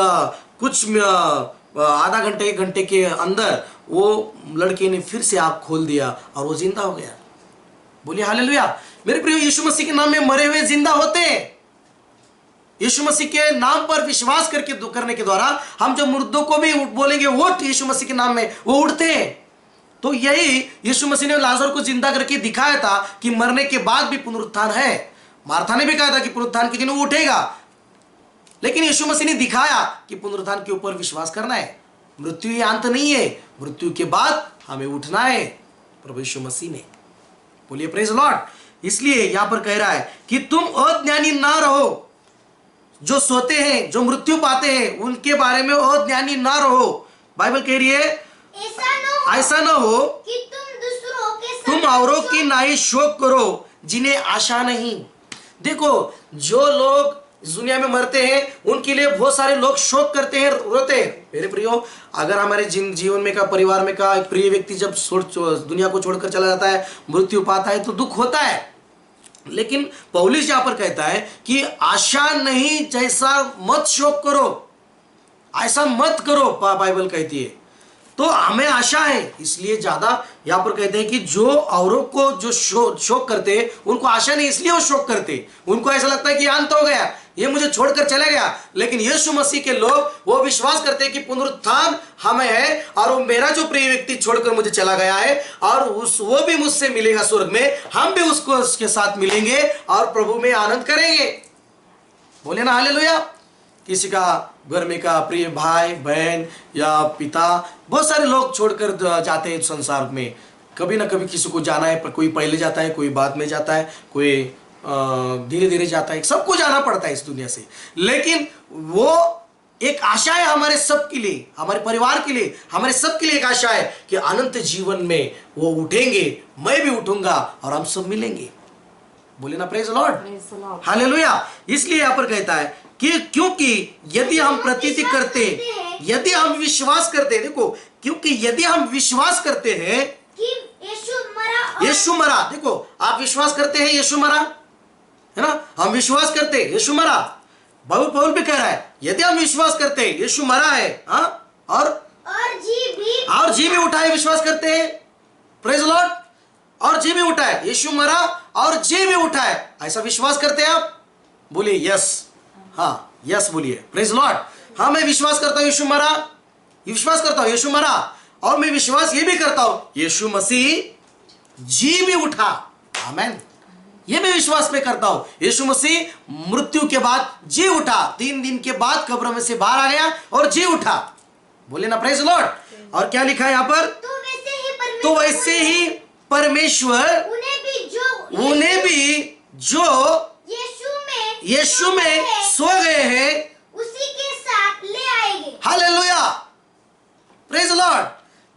कुछ आधा घंटे 1 घंटे के अंदर वो लड़के ने फिर से आँख खोल दिया और वो जिंदा हो गया। बोलिए हालेलुया। मेरे प्रिय, यीशु मसीह के नाम में मरे हुए जिंदा होते हैं। यीशु मसीह के नाम पर विश्वास करने के द्वारा हम जो मुर्दों को भी बोलेंगे उठ यीशु मसीह के नाम में, वो उठते हैं। तो यही यीशु मसीह ने लाजर को जिंदा करके दिखाया था कि मरने के बाद भी पुनरुत्थान है। मार्था ने भी कहा था कि पुनरुत्थान के दिन वो उठेगा, लेकिन यीशु मसीह ने दिखाया कि पुनरुत्थान के ऊपर विश्वास करना है। मृत्यु ये अंत नहीं है, मृत्यु के बाद हमें उठना है प्रभु यीशु मसीह ने। बोलिए प्रेज लॉर्ड। इसलिए यहां पर कह रहा है कि तुम अज्ञानी ना रहो, जो सोते हैं, जो मृत्यु पाते हैं, उनके बारे में अज्ञानी ना रहो। बाइबल कह रही है ऐसा ना हो कि तुम औरों की नाई शोक करो जिन्हें आशा नहीं। देखो, जो लोग दुनिया में मरते हैं उनके लिए बहुत सारे लोग शोक करते हैं, रोते हैं। मेरे प्रियो, अगर हमारे जीवन में का परिवार में का एक प्रिय व्यक्ति जब दुनिया को छोड़कर चला जाता है, मृत्यु पाता है, तो दुख होता है। लेकिन पौलुस यहां पर कहता है कि आशा नहीं, जैसा मत शोक करो, ऐसा मत करो, बाइबल कहती है। तो हमें आशा है, इसलिए ज्यादा यहां पर कहते हैं कि जो औरों को जो शोक करते हैं उनको आशा नहीं, इसलिए वो शोक करते। उनको ऐसा लगता है कि अंत हो गया, ये मुझे छोड़कर चला गया। लेकिन यीशु मसीह के लोग वो विश्वास करते हैं कि पुनरुत्थान हमें है, और वो मेरा जो प्रिय व्यक्ति छोड़कर मुझे चला गया है, और वो भी मुझसे मिलेगा स्वर्ग में, हम भी उसके साथ मिलेंगे और प्रभु में आनंद करेंगे। बोले ना हालेलुया। किसी का घर में का प्रिय भाई बहन या पिता, बहुत सारे लोग छोड़कर जाते हैं संसार में। कभी ना कभी किसी को जाना है, पर कोई पहले जाता है, कोई बाद में जाता है, कोई धीरे धीरे जाता है, सबको जाना पड़ता है इस दुनिया से। लेकिन वो एक आशा है हमारे सब के लिए, हमारे परिवार के लिए, हमारे सब के लिए एक आशा है कि अनंत जीवन में वो उठेंगे, मैं भी उठूंगा और हम सब मिलेंगे। बोले ना प्रेज लॉर्ड, हालेलुया। इसलिए यहां पर कहता है कि क्योंकि यदि हम प्रतीति करते, यदि हम विश्वास करते हैं, देखो, क्योंकि यदि हम विश्वास करते हैं कि यीशु मरा, देखो, आप विश्वास करते हैं यीशु मरा, है ना, हम विश्वास करते हैं यीशु मरा। पौल भी कह रहा है यदि हम विश्वास करते हैं यीशु मरा है, हाँ, और जी भी उठा है, विश्वास करते हैं, प्रेज लॉर्ड, और जी भी उठा है, यीशु मरा और जी भी उठा है, ऐसा विश्वास करते हैं आप? बोलिए यस, हाँ यस बोलिए, प्रेज लॉर्ड। हाँ, मैं विश्वास करता हूं यीशु मरा, विश्वास करता हूं यीशु मरा, और मैं विश्वास ये भी करता हूं यीशु मसीह जी भी उठा, आमेन, ये मैं विश्वास में करता हूं। यीशु मसीह मृत्यु के बाद जी उठा, 3 दिन के बाद कब्र में से बाहर आ गया और जी उठा। बोले ना प्रेज लॉर्ड। और क्या लिखा है यहाँ पर? तो वैसे ही परमेश्वर उन्हें भी जो यीशु में सो गए हैं उसी के साथ ले आएंगे। हालेलुया।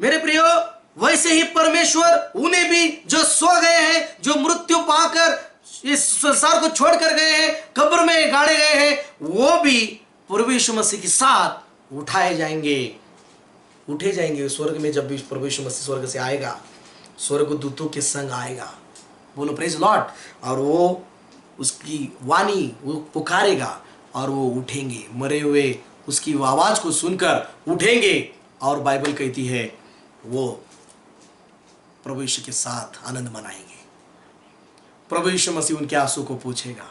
मेरे प्रियो, वैसे ही परमेश्वर उन्हें भी जो सो गए हैं, जो मृत्यु पाकर इस संसार को छोड़कर गए हैं, कब्र में गाड़े गए हैं, वो भी प्रभु यीशु मसीह के साथ उठाए जाएंगे, उठे जाएंगे स्वर्ग में। जब भी प्रभु यीशु मसीह स्वर्ग से आएगा, स्वर्ग दूतों के संग आएगा, बोलो प्रेज लॉर्ड, और वो उसकी वाणी वो पुकारेगा और वो उठेंगे, मरे हुए उसकी आवाज को सुनकर उठेंगे, और बाइबल कहती है वो प्रभु यीशु के साथ आनंद मनाएंगे। प्रभु यीशु मसीह उनके आंसू को पूछेगा,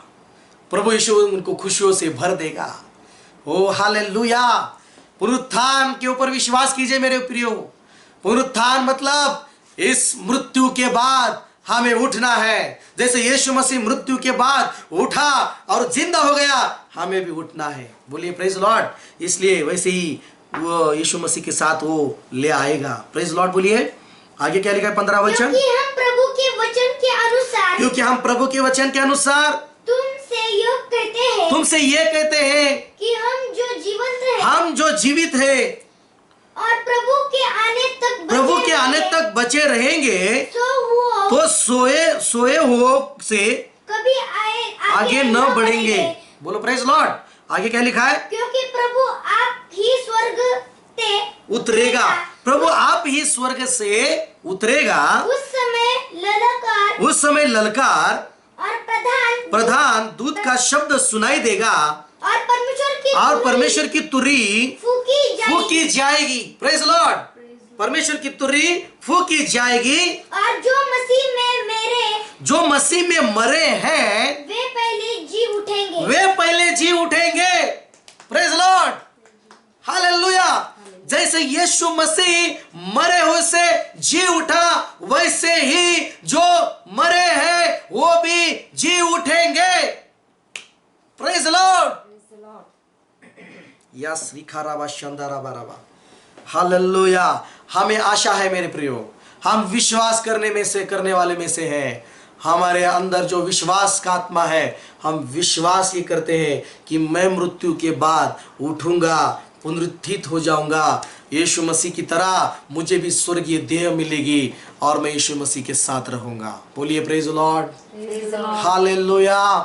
प्रभु यीशु उनको खुशियों से भर देगा। ओ हालेलुया। पुनरुत्थान के ऊपर विश्वास कीजिए मेरे प्रियो। पुनरुत्थान मतलब इस मृत्यु के बाद हमें उठना है। जैसे यीशु मसीह मृत्यु के बाद उठा और जिंदा हो गया, हमें भी उठना है। बोलिए प्रेज लॉर्ड। इसलिए वैसे ही वो यीशु मसीह के साथ वो ले आएगा। प्रेज लॉर्ड बोलिए। आगे क्या लिखा है 15 वचन? क्योंकि हम प्रभु के वचन के अनुसार, क्योंकि हम प्रभु के वचन के अनुसार तुमसे ये कहते हैं कि हम जो जीवित हैं और प्रभु के आने तक बचे रहेंगे तो सोए हुओं से कभी आगे न बढ़ेंगे। बोलो प्रेज लॉर्ड। आगे क्या लिखा है? क्योंकि प्रभु आप ही स्वर्ग से उतरेगा। प्रभु आप ही स्वर्ग से उतरेगा। उस समय ललकार और प्रधान दूत का शब्द सुनाई देगा और परमेश्वर की तुरही फूकी जाएगी। Praise Lord. परमेश्वर की तुरही फूकी जाएगी और जो मसीह में मरे हैं वे पहले जी उठेंगे। Praise Lord. हालेलुया। जैसे यीशु मसीह मरे हुए से जी उठा, वैसे ही जो मरे हैं वो भी जी उठेंगे। Praise Lord. यस विखाराबा शंदाराबा। हालेलुया। हमें आशा है मेरे प्रियो, हम विश्वास करने वाले में से हैं। हमारे अंदर जो विश्वास का आत्मा है, हम विश्वास ये करते हैं कि मैं मृत्यु के बाद उठूंगा, पुनरुत्थित हो जाऊंगा, यीशु मसीह की तरह मुझे भी स्वर्गीय देह मिलेगी और मैं यीशु मसीह के साथ रहूंगा। बोलिए प्रेज लॉर्ड। हालेलुया।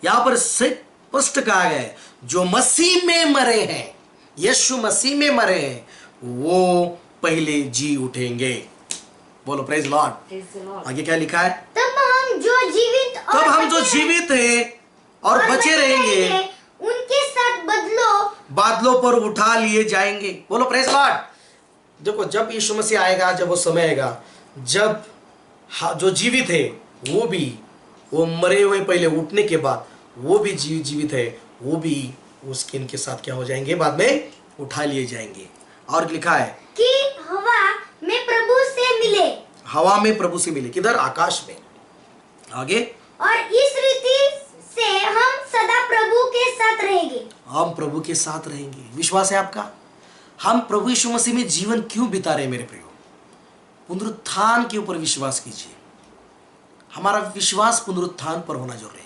यहाँ पर स्पष्ट कहा गया है, जो मसीह में मरे हैं, यीशु मसीह में मरे हैं, वो पहले जी उठेंगे। बोलो प्रेज लॉर्ड। आगे क्या लिखा है? तब हम जो जीवित हैं और बचे रहेंगे उनके साथ बादलों पर उठा लिए जाएंगे। बोलो प्रेज लॉर्ड। देखो, जब यीशु मसीह आएगा, जब वो समय आएगा, जब जो जीवित है वो मरे हुए पहले उठने के बाद वो भी जीवित है, वो भी उसके इनके साथ क्या हो जाएंगे? बाद में उठा लिए जाएंगे। और लिखा है कि हवा में प्रभु से मिले। किधर? आकाश में। आगे, और इस रीति से हम सदा प्रभु के साथ रहेंगे। हम प्रभु के साथ रहेंगे। विश्वास है आपका? हम प्रभु यीशु मसीह में जीवन क्यों बिता रहे हैं मेरे प्रियो? पुनरुत्थान के ऊपर विश्वास कीजिए। हमारा विश्वास पुनरुत्थान पर होना जरूरी है।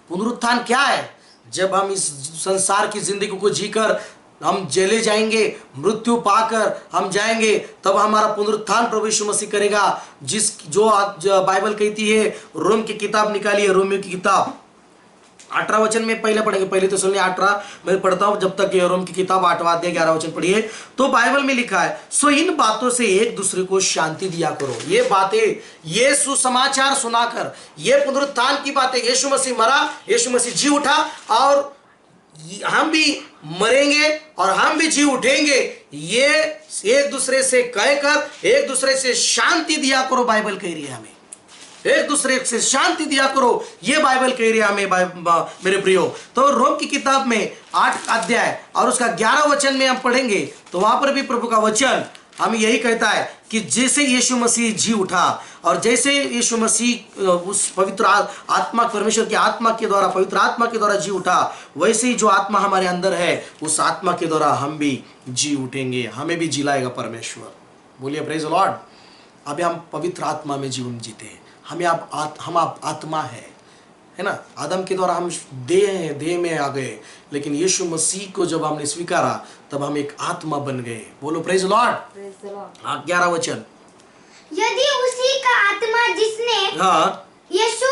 पुनरुत्थान क्या है? जब हम इस संसार की जिंदगी को जीकर हम चले जाएंगे, मृत्यु पाकर हम जाएंगे, तब हमारा पुनरुत्थान प्रभु यीशु मसीह करेगा। जो बाइबल कहती है, रोम की किताब निकालिए, रोमियो की किताब 18 वचन में पहले पढ़ेंगे। पहले तो सुनिए 18 मैं पढ़ता हूं, जब तक रोम की किताब 8वां अध्याय 11 वचन पढ़िए। तो बाइबल में लिखा है, सो इन बातों से एक दूसरे को शांति दिया करो। ये बातें, ये सुसमाचार सुनाकर, ये पुनरुत्थान की बातें, यीशु मसीह मरा, यीशु मसीह जी उठा और हम भी मरेंगे और हम भी जी उठेंगे, ये एक दूसरे से कहकर एक दूसरे से शांति दिया करो। बाइबल कह रही है हमें एक दूसरे से शांति दिया करो, ये बाइबल कह रही है हमें मेरे प्रियो। तो रोम की किताब में 8 अध्याय और उसका 11 वचन में हम पढ़ेंगे, तो वहां पर भी प्रभु का वचन हमें यही कहता है कि जैसे यीशु मसीह जी उठा और जैसे यीशु मसीह उस पवित्र आत्मा, परमेश्वर की आत्मा के द्वारा, पवित्र आत्मा के द्वारा जी उठा, वैसे ही जो आत्मा हमारे अंदर है, उस आत्मा के द्वारा हम भी जी उठेंगे, हमें भी जिलाएगा परमेश्वर। बोलिए प्रेज लॉर्ड। अभी हम पवित्र आत्मा में जीवन जीते हैं। हम आप आत्मा है, है ना। आदम के द्वारा हम देह में आ गए, लेकिन यीशु मसीह को जब हमने स्वीकारा तब हम एक आत्मा बन गए। बोलो praise Lord. Praise the Lord. 11 वचन। यदि उसी का आत्मा जिसने हाँ यीशु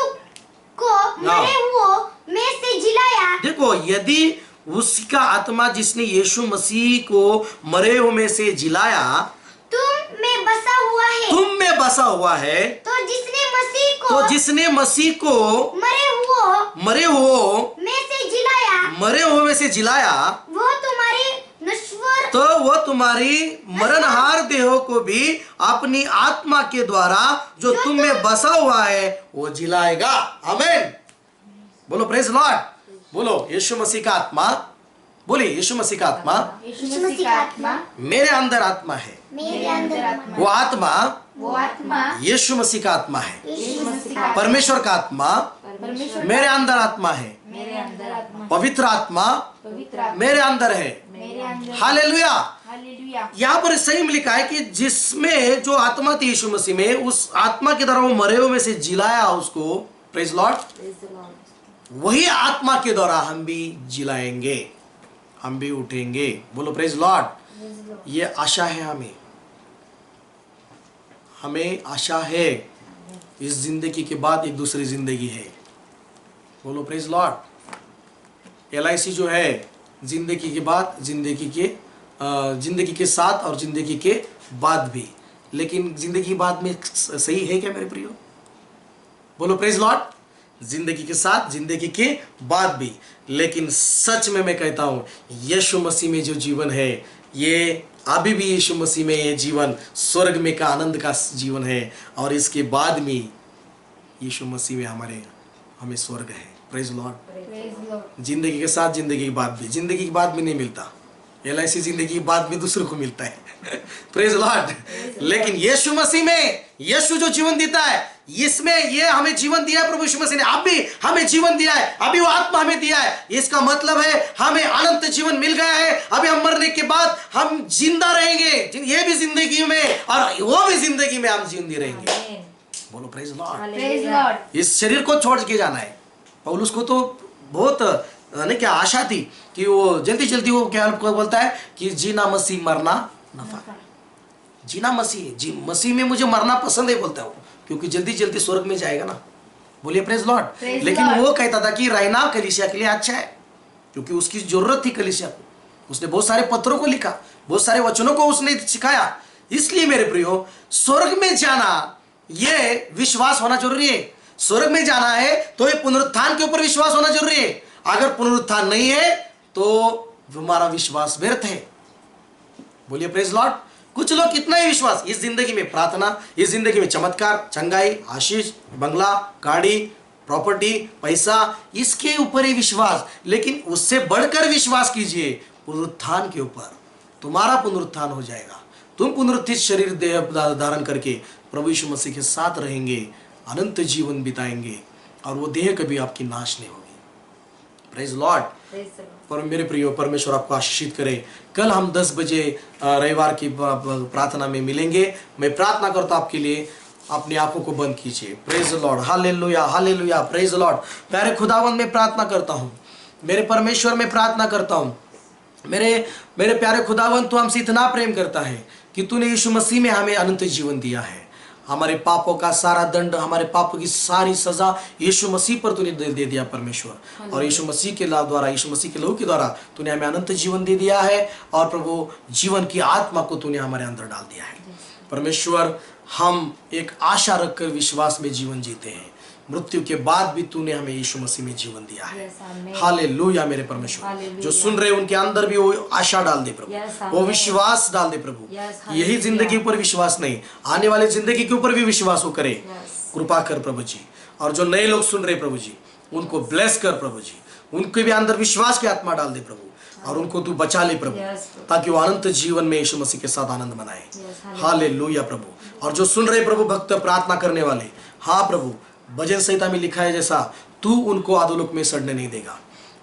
को मरे हुओं में से जिलाया, देखो, यदि उसका आत्मा जिसने यीशु मसीह को मरे हुए में से जिलाया तुम में बसा हुआ है, तुम में बसा हुआ है, तो जिसने मसीह को मरे हुओं में से जिलाया, वो तुम्हारी मरणहार देहों को भी अपनी आत्मा के द्वारा जो तुम में बसा हुआ है वो जिलाएगा। आमीन। बोलो प्रेज लॉर्ड। बोलो यीशु मसीह का आत्मा, बोलिए यीशु मसीह का आत्मा यीशु मसीह का आत्मा मेरे अंदर आत्मा है। मेरे अंदर आत्मा, वो आत्मा यीशु मसीह का आत्मा है। यीशु मसीह का परमेश्वर का आत्मा परमेश्वर मेरे अंदर आत्मा है। मेरे अंदर आत्मा पवित्र आत्मा पवित्र आत्मा मेरे अंदर है। मेरे अंदर। हालेलुया। हालेलुया। यहाँ पर सही में लिखा है कि जिसमें जो आत्मा थी यीशु मसीह में, उस आत्मा के द्वारा वो मरे हुए में से जिलाया उसको। Praise Lord. Praise the Lord. वही आत्मा के द्वारा हम भी जिलाएंगे, हम भी उठेंगे। बोलो praise Lord. Praise the Lord. ये आशा है हमें आशा है। इस जिंदगी के बाद एक दूसरी जिंदगी है। बोलो प्रेज लॉर्ड। LIC जो है जिंदगी के बाद, जिंदगी के साथ और जिंदगी के बाद भी, लेकिन जिंदगी के बाद में सही है क्या मेरे प्रियो? बोलो प्रेज लॉर्ड। जिंदगी के साथ, जिंदगी के बाद भी, लेकिन सच में मैं कहता हूं यीशु मसीह में जो जीवन है, ये अभी भी यीशु मसीह में ये जीवन स्वर्ग में का आनंद का जीवन है, और इसके बाद में यीशु मसीह में हमें स्वर्ग है। Praise Lord. Praise the Lord. जिंदगी के साथ, जिंदगी के बाद भी, जिंदगी के बाद में नहीं मिलता। LIC जिंदगी के बाद में दूसरों को मिलता है। Praise Lord. लेकिन यीशु मसीह में यीशु जो जीवन देता है, इसमें ये हमें जीवन दिया है प्रभु यीशु मसीह ने। अभी हमें जीवन दिया है, अभी वो आत्मा हमें दिया है। इसका मतलब है हमें अनंत जीवन मिल गया है। अभी हम मरने के बाद हम जिंदा रहेंगे, ये भी जिंदगी में और वो भी जिंदगी में हम जिंदे रहेंगे। Amen. बोलो praise Lord. Praise Praise the Lord. इस शरीर को छोड़ के जाना है। पौलुस को तो बहुत नहीं क्या आशा थी कि वो जल्दी जल्दी वो क्या बोलता है कि जीना मसीह, मरना नफा। जीना मसीह में मुझे मरना पसंद है बोलता है वो, क्योंकि जल्दी जल्दी स्वर्ग में जाएगा ना। बोलिए प्रेज लॉर्ड। Praise लेकिन Lord. वो कहता था कि रहना कलीसिया के लिए अच्छा है, क्योंकि उसकी जरूरत थी कलीसिया को। उसने बहुत सारे पत्रों को लिखा, बहुत सारे वचनों को उसने सिखाया। इसलिए मेरे प्रियो, स्वर्ग में जाना ये विश्वास होना जरूरी है। स्वर्ग में जाना है तो ये पुनरुत्थान के ऊपर विश्वास होना जरूरी है। अगर पुनरुत्थान नहीं है तो हमारा विश्वास व्यर्थ है। बोलिए प्रेज लॉर्ड। कुछ लोग कितना ही विश्वास, इस जिंदगी में प्रार्थना, इस जिंदगी में चमत्कार, चंगाई, आशीष, बंगला, गाड़ी, प्रॉपर्टी, पैसा, इसके ऊपर ही विश्वास। लेकिन उससे बढ़कर विश्वास कीजिए पुनरुत्थान के ऊपर। तुम्हारा पुनरुत्थान हो जाएगा, तुम पुनरुत्थित शरीर देह धारण करके प्रभु यीशु मसीह के साथ रहेंगे, अनंत जीवन बिताएंगे, और वो देह कभी आपकी नाश नहीं होगी। Praise Lord. Praise the Lord. पर मेरे प्रियो, परमेश्वर आपको आशीषित करे। कल हम 10 बजे रविवार की प्रार्थना में मिलेंगे। मैं प्रार्थना करता हूं आपके लिए, अपनी आंखों को बंद कीजिए। Praise Lord. Hallelujah, hallelujah, praise Lord. प्यारे खुदावंद में प्रार्थना करता हूं, मेरे परमेश्वर में प्रार्थना करता हूं, मेरे प्यारे खुदावंद, तू हमसे इतना प्रेम करता है कि तूने यीशु मसीह में हमें अनंत जीवन दिया है। हमारे पापों का सारा दंड, हमारे पापों की सारी सजा यीशु मसीह पर तूने दे दिया परमेश्वर। और यीशु मसीह के द्वारा, यीशु मसीह के लहू के द्वारा तूने हमें अनंत जीवन दे दिया है। और प्रभु, जीवन की आत्मा को तूने हमारे अंदर डाल दिया है। परमेश्वर, हम एक आशा रखकर विश्वास में जीवन जीते हैं। मृत्यु के बाद भी तूने हमें यीशु मसीह में जीवन दिया है। Yes, amen. हालेलुया मेरे परमेश्वर। हालेलुया। जो सुन रहे उनके अंदर भी वो आशा डाल दे प्रभु, Yes, वो amen. विश्वास डाल दे प्रभु। Yes, यही हालेलुया। जिंदगी पर विश्वास नहीं, आने वाली जिंदगी के ऊपर भी विश्वास हो करे। Yes. कृपा कर प्रभु जी। और जो नए लोग सुन रहे प्रभु जी, उनको ब्लेस कर प्रभु जी, उनके भी अंदर विश्वास की आत्मा डाल दे प्रभु, और उनको तू बचा ले प्रभु, Yes, ताकि वो अनंत जीवन में यीशु मसीह के साथ आनंद मनाए। Yes, हालेलुया प्रभु। और जो सुन रहे प्रभु भक्त प्रार्थना करने वाले, हाँ प्रभु, भजन संहिता में लिखा है जैसा, तू उनको अधोलोक में सड़ने नहीं देगा,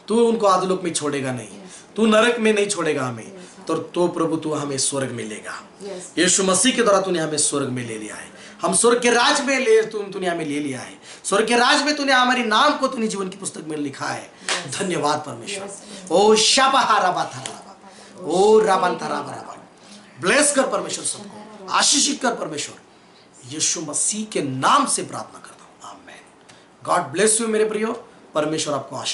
तू उनको अधोलोक में छोड़ेगा नहीं, तू नरक में नहीं छोड़ेगा हमें। तो प्रभु तू हमें स्वर्ग में लेगा। Yes. यीशु मसीह के द्वारा तूने हमें स्वर्ग में ले लिया है। हम स्वर्ग के राज में दुनिया में ले लिया है। स्वर्ग के राज में तूने हमारी नाम को तूने जीवन की पुस्तक में लिखा है। धन्यवाद परमेश्वर। ओ शाबाहाराबाथाराबा, ओ राबांताराबाराबा, ब्लेस कर परमेश्वर सबको, आशीषित कर परमेश्वर। यीशु मसीह के नाम से प्रार्थना करता हूं, आमीन। गॉड ब्लेस यू मेरे प्रियो। परमेश्वर आपको आशीष